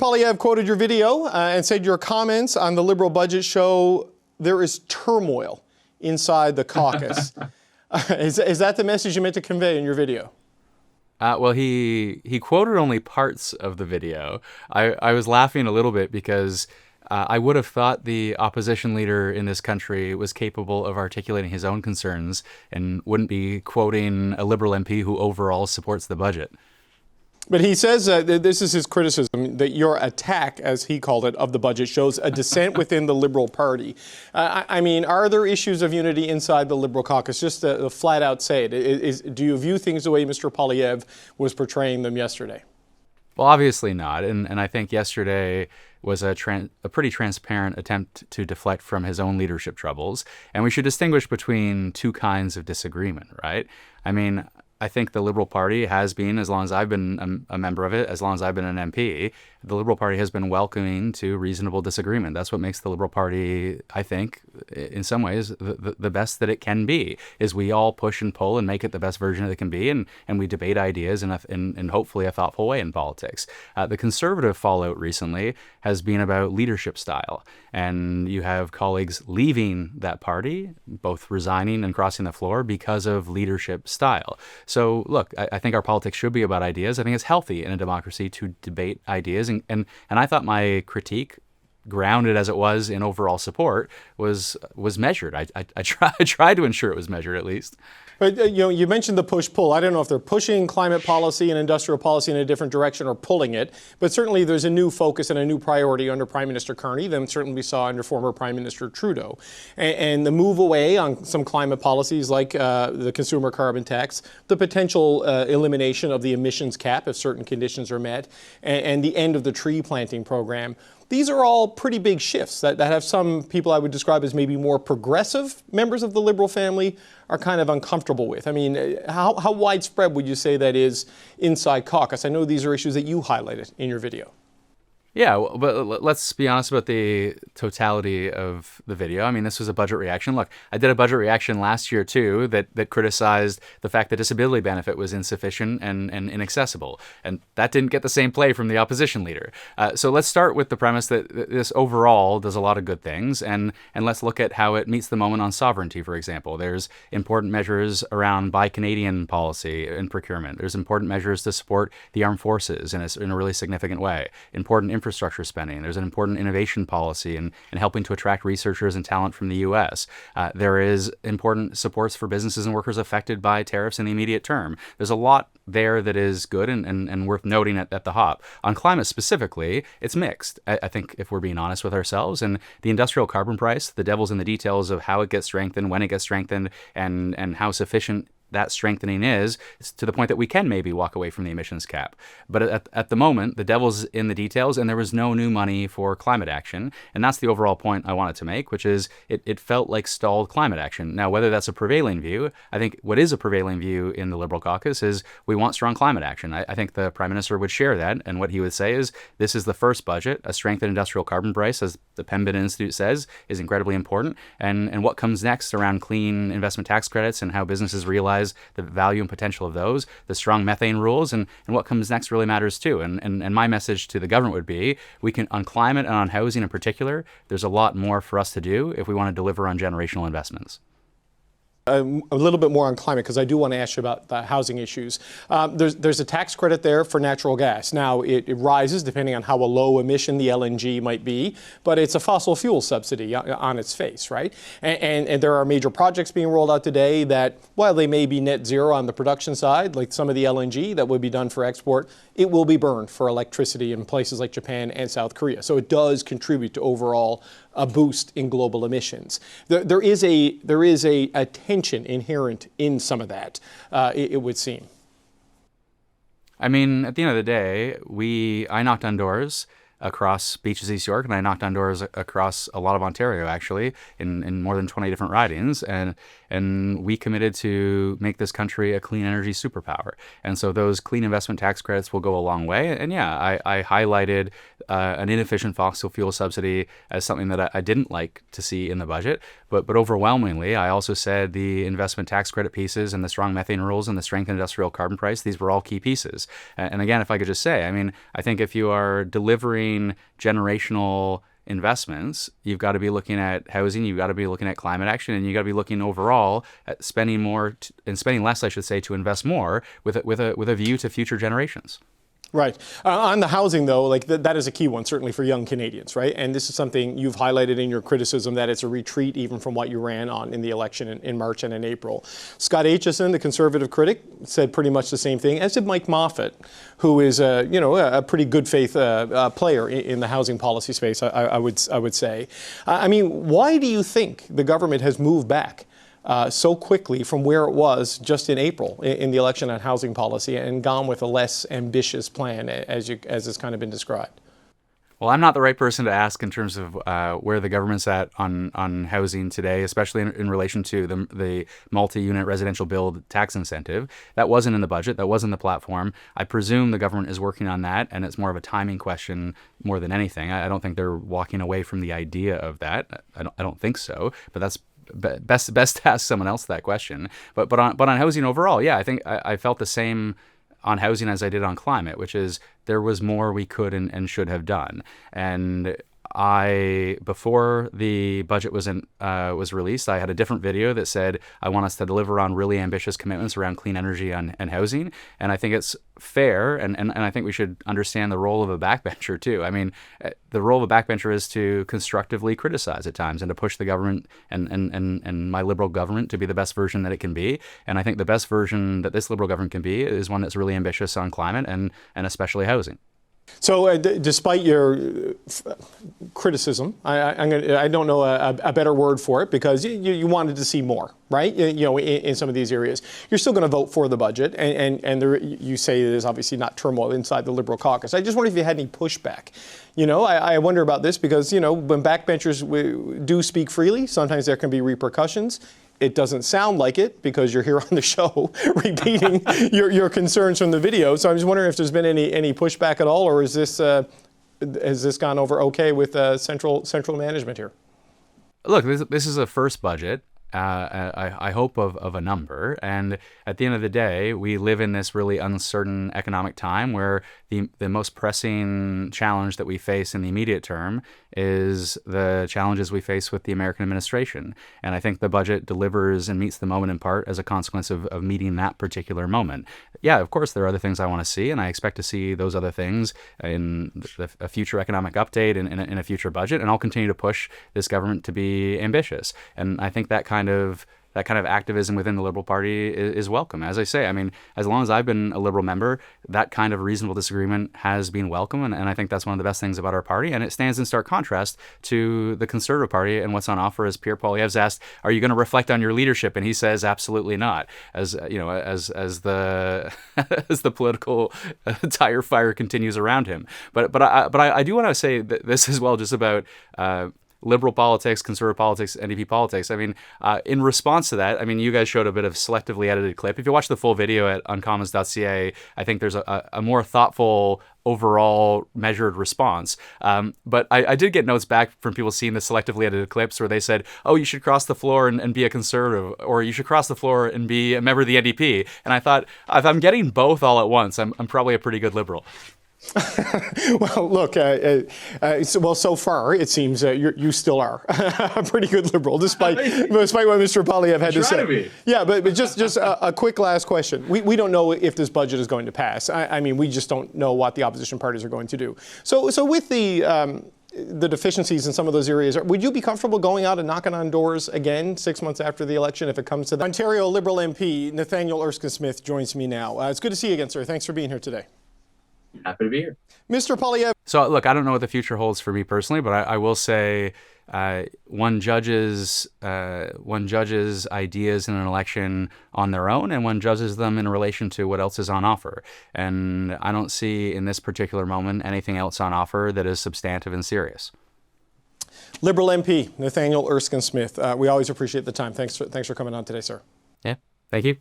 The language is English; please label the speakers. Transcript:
Speaker 1: Poilievre quoted your video and said your comments on the Liberal budget show there is turmoil inside the caucus. Is that the message you meant to convey in your video?
Speaker 2: Well, he quoted only parts of the video. I was laughing a little bit because I would have thought the opposition leader in this country was capable of articulating his own concerns and wouldn't be quoting a Liberal MP who overall supports the budget.
Speaker 1: But he says this is his criticism, that your attack, as he called it, of the budget shows a dissent within the Liberal Party. I mean, are there issues of unity inside the Liberal caucus? Just to flat out say it. Do you view things the way Mr. Poilievre was portraying them yesterday?
Speaker 2: Well, obviously not. And I think yesterday was a pretty transparent attempt to deflect from his own leadership troubles. And we should distinguish between two kinds of disagreement, right? I mean, I think the Liberal Party has been, as long as I've been a member of it, as long as I've been an MP, the Liberal Party has been welcoming to reasonable disagreement. That's what makes the Liberal Party, I think, in some ways, the best that it can be, is we all push and pull and make it the best version it can be, and we debate ideas in hopefully a thoughtful way in politics. The Conservative fallout recently has been about leadership style, and you have colleagues leaving that party, both resigning and crossing the floor because of leadership style. So, look, I think our politics should be about ideas. I think it's healthy in a democracy to debate ideas. And I thought my critique, grounded as it was in overall support, was measured. I tried to ensure it was measured, at least.
Speaker 1: But you mentioned the push-pull. I don't know if they're pushing climate policy and industrial policy in a different direction or pulling it, but certainly there's a new focus and a new priority under Prime Minister Carney than certainly we saw under former Prime Minister Trudeau. And the move away on some climate policies like the consumer carbon tax, the potential elimination of the emissions cap if certain conditions are met, and the end of the tree planting program. These are all pretty big shifts that have some people I would describe as maybe more progressive members of the Liberal family are kind of uncomfortable with. I mean, how widespread would you say that is inside caucus? I know these are issues that you highlighted in your video.
Speaker 2: Yeah, but let's be honest about the totality of the video. I mean, this was a budget reaction. Look, I did a budget reaction last year, too, that criticized the fact that disability benefit was insufficient and inaccessible. And that didn't get the same play from the opposition leader. So let's start with the premise that this overall does a lot of good things. And let's look at how it meets the moment on sovereignty, for example. There's important measures around Buy Canadian policy and procurement. There's important measures to support the armed forces in a really significant way. Important infrastructure spending. There's an important innovation policy and helping to attract researchers and talent from the U.S. There is important supports for businesses and workers affected by tariffs in the immediate term. There's a lot there that is good and worth noting at the hop. On climate specifically, it's mixed, I think, if we're being honest with ourselves. And the industrial carbon price, the devil's in the details of how it gets strengthened, when it gets strengthened, and how sufficient that strengthening is to the point that we can maybe walk away from the emissions cap. But at the moment, the devil's in the details, and there was no new money for climate action. And that's the overall point I wanted to make, which is it felt like stalled climate action. Now, whether that's a prevailing view, I think what is a prevailing view in the Liberal caucus is we want strong climate action. I think the Prime Minister would share that, and what he would say is this is the first budget. A strengthened industrial carbon price, as the Pembina Institute says, is incredibly important. And what comes next around clean investment tax credits and how businesses realize the value and potential of those, the strong methane rules, and what comes next really matters too. And my message to the government would be, we can, on climate and on housing in particular, there's a lot more for us to do if we want to deliver on generational investments.
Speaker 1: A little bit more on climate, because I do want to ask you about the housing issues. There's a tax credit there for natural gas. Now, it rises depending on how a low emission the LNG might be, but it's a fossil fuel subsidy on its face, right? And there are major projects being rolled out today that, while they may be net zero on the production side, like some of the LNG that would be done for export, it will be burned for electricity in places like Japan and South Korea. So it does contribute to overall a boost in global emissions. There is a tension inherent in some of that, it would seem.
Speaker 2: I mean, at the end of the day, I knocked on doors across Beaches, East York, and I knocked on doors across a lot of Ontario, actually, in more than 20 different ridings, and we committed to make this country a clean energy superpower. And so those clean investment tax credits will go a long way. And yeah, I highlighted an inefficient fossil fuel subsidy as something that I didn't like to see in the budget. But overwhelmingly, I also said the investment tax credit pieces and the strong methane rules and the strength industrial carbon price, these were all key pieces. And again, if I could just say, I mean, I think if you are delivering generational investments, you've got to be looking at housing, you've got to be looking at climate action, and you've got to be looking overall at spending more and spending less, I should say, to invest more with a view to future generations.
Speaker 1: Right. On the housing, though, like that is a key one, certainly for young Canadians, right? And this is something you've highlighted in your criticism, that it's a retreat even from what you ran on in the election in March and in April. Scott Aitchison, the Conservative critic, said pretty much the same thing, as did Mike Moffat, who is a pretty good faith player in the housing policy space, I would say. I mean, why do you think the government has moved back so quickly from where it was just in April in the election on housing policy and gone with a less ambitious plan, as has kind of been described?
Speaker 2: Well, I'm not the right person to ask in terms of where the government's at on housing today, especially in relation to the multi-unit residential build tax incentive. That wasn't in the budget. That wasn't the platform. I presume the government is working on that, and it's more of a timing question more than anything. I don't think they're walking away from the idea of that. I don't think so, but that's best to ask someone else that question. But on housing overall, yeah, I think I felt the same on housing as I did on climate, which is there was more we could and should have done. And before the budget was released, I had a different video that said I want us to deliver on really ambitious commitments around clean energy and housing. And I think it's fair, and I think we should understand the role of a backbencher too. I mean, the role of a backbencher is to constructively criticize at times and to push the government and my Liberal government to be the best version that it can be. And I think the best version that this Liberal government can be is one that's really ambitious on climate and especially housing.
Speaker 1: So, despite your criticism, I don't know a better word for it, because you wanted to see more, right? In some of these areas, you're still going to vote for the budget, and you say there's obviously not turmoil inside the Liberal caucus. I just wonder if you had any pushback. I wonder about this because when backbenchers do speak freely, sometimes there can be repercussions. It doesn't sound like it because you're here on the show repeating your concerns from the video. So I'm just wondering if there's been any pushback at all, or has this gone over okay with central management here?
Speaker 2: Look, this is a first budget. I hope of a number. And at the end of the day, we live in this really uncertain economic time where the most pressing challenge that we face in the immediate term is the challenges we face with the American administration. And I think the budget delivers and meets the moment in part as a consequence of meeting that particular moment. Yeah, of course, there are other things I want to see, and I expect to see those other things in a future economic update and in a future budget. And I'll continue to push this government to be ambitious. And I think that kind of activism within the Liberal Party is welcome. As I say, I mean, as long as I've been a Liberal member, that kind of reasonable disagreement has been welcome, and I think that's one of the best things about our party, and it stands in stark contrast to the Conservative Party and what's on offer. As Pierre Poilievre's asked, are you going to reflect on your leadership? And he says, absolutely not. As the as the political tire fire continues around him. But I do want to say that this as well, just about Liberal politics, Conservative politics, NDP politics. I mean, in response to that, I mean, you guys showed a bit of selectively edited clip. If you watch the full video at uncommons.ca, I think there's a more thoughtful, overall measured response. But I did get notes back from people seeing the selectively edited clips where they said, oh, you should cross the floor and be a Conservative, or you should cross the floor and be a member of the NDP. And I thought, if I'm getting both all at once, I'm probably a pretty good Liberal.
Speaker 1: Well, look, so far it seems you still are a pretty good Liberal, despite what Mr. Poilievre had to say. Yeah, but just a quick last question. We don't know if this budget is going to pass. I mean, we just don't know what the opposition parties are going to do. So with the deficiencies in some of those areas, would you be comfortable going out and knocking on doors again 6 months after the election if it comes to that? Ontario Liberal MP Nathaniel Erskine-Smith joins me now. It's good to see you again, sir. Thanks for being here today.
Speaker 3: Happy to be here.
Speaker 1: Mr. Poilievre.
Speaker 2: So, look, I don't know what the future holds for me personally, but I will say one judges ideas in an election on their own, and one judges them in relation to what else is on offer. And I don't see in this particular moment anything else on offer that is substantive and serious.
Speaker 1: Liberal MP Nathaniel Erskine-Smith. We always appreciate the time. Thanks for coming on today, sir.
Speaker 2: Yeah, thank you.